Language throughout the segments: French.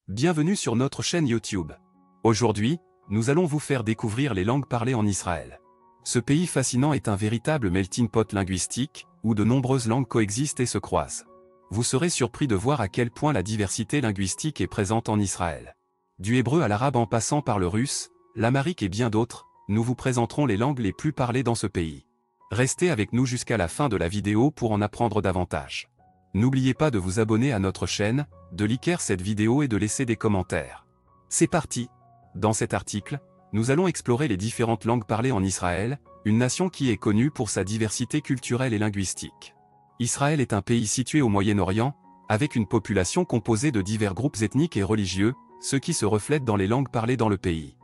Bienvenue sur notre chaîne YouTube. Aujourd'hui, nous allons vous faire découvrir les langues parlées en Israël. Ce pays fascinant est un véritable melting pot linguistique, où de nombreuses langues coexistent et se croisent. Vous serez surpris de voir à quel point la diversité linguistique est présente en Israël. Du hébreu à l'arabe en passant par le russe, l'amharique et bien d'autres, nous vous présenterons les langues les plus parlées dans ce pays. Restez avec nous jusqu'à la fin de la vidéo pour en apprendre davantage. N'oubliez pas de vous abonner à notre chaîne, de liker cette vidéo et de laisser des commentaires. C'est parti! Dans cet article, nous allons explorer les différentes langues parlées en Israël, une nation qui est connue pour sa diversité culturelle et linguistique. Israël est un pays situé au Moyen-Orient, avec une population composée de divers groupes ethniques et religieux, ce qui se reflète dans les langues parlées dans le pays.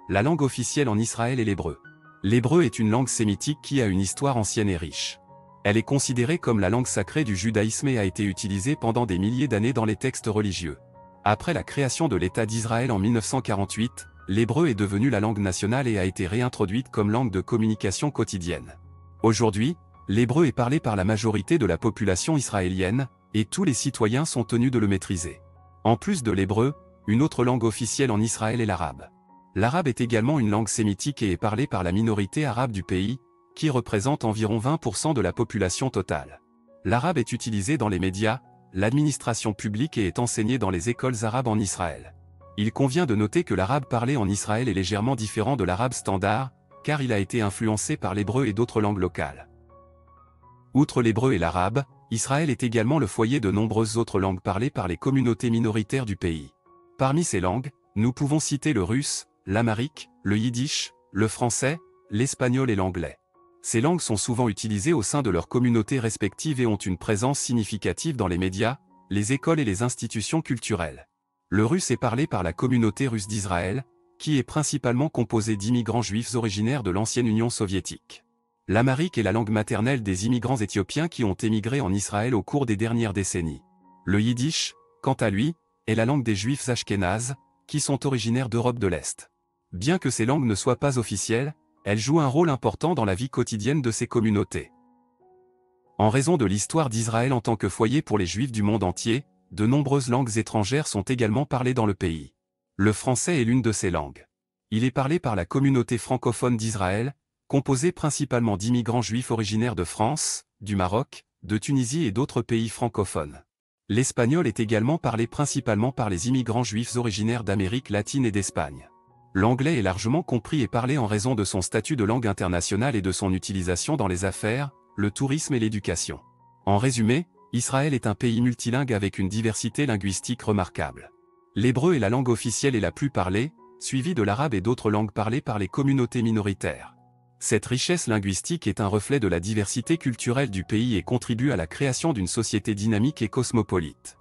La langue officielle en Israël est l'hébreu. L'hébreu est une langue sémitique qui a une histoire ancienne et riche. Elle est considérée comme la langue sacrée du judaïsme et a été utilisée pendant des milliers d'années dans les textes religieux. Après la création de l'État d'Israël en 1948, l'hébreu est devenu la langue nationale et a été réintroduite comme langue de communication quotidienne. Aujourd'hui, l'hébreu est parlé par la majorité de la population israélienne, et tous les citoyens sont tenus de le maîtriser. En plus de l'hébreu, une autre langue officielle en Israël est l'arabe. L'arabe est également une langue sémitique et est parlée par la minorité arabe du pays, qui représente environ 20% de la population totale. L'arabe est utilisé dans les médias, l'administration publique et est enseigné dans les écoles arabes en Israël. Il convient de noter que l'arabe parlé en Israël est légèrement différent de l'arabe standard, car il a été influencé par l'hébreu et d'autres langues locales. Outre l'hébreu et l'arabe, Israël est également le foyer de nombreuses autres langues parlées par les communautés minoritaires du pays. Parmi ces langues, nous pouvons citer le russe, l'amharique, le yiddish, le français, l'espagnol et l'anglais. Ces langues sont souvent utilisées au sein de leurs communautés respectives et ont une présence significative dans les médias, les écoles et les institutions culturelles. Le russe est parlé par la communauté russe d'Israël, qui est principalement composée d'immigrants juifs originaires de l'ancienne Union soviétique. L'amharique est la langue maternelle des immigrants éthiopiens qui ont émigré en Israël au cours des dernières décennies. Le yiddish, quant à lui, est la langue des juifs ashkénazes, qui sont originaires d'Europe de l'Est. Bien que ces langues ne soient pas officielles, elles jouent un rôle important dans la vie quotidienne de ces communautés. En raison de l'histoire d'Israël en tant que foyer pour les Juifs du monde entier, de nombreuses langues étrangères sont également parlées dans le pays. Le français est l'une de ces langues. Il est parlé par la communauté francophone d'Israël, composée principalement d'immigrants juifs originaires de France, du Maroc, de Tunisie et d'autres pays francophones. L'espagnol est également parlé principalement par les immigrants juifs originaires d'Amérique latine et d'Espagne. L'anglais est largement compris et parlé en raison de son statut de langue internationale et de son utilisation dans les affaires, le tourisme et l'éducation. En résumé, Israël est un pays multilingue avec une diversité linguistique remarquable. L'hébreu est la langue officielle et la plus parlée, suivie de l'arabe et d'autres langues parlées par les communautés minoritaires. Cette richesse linguistique est un reflet de la diversité culturelle du pays et contribue à la création d'une société dynamique et cosmopolite.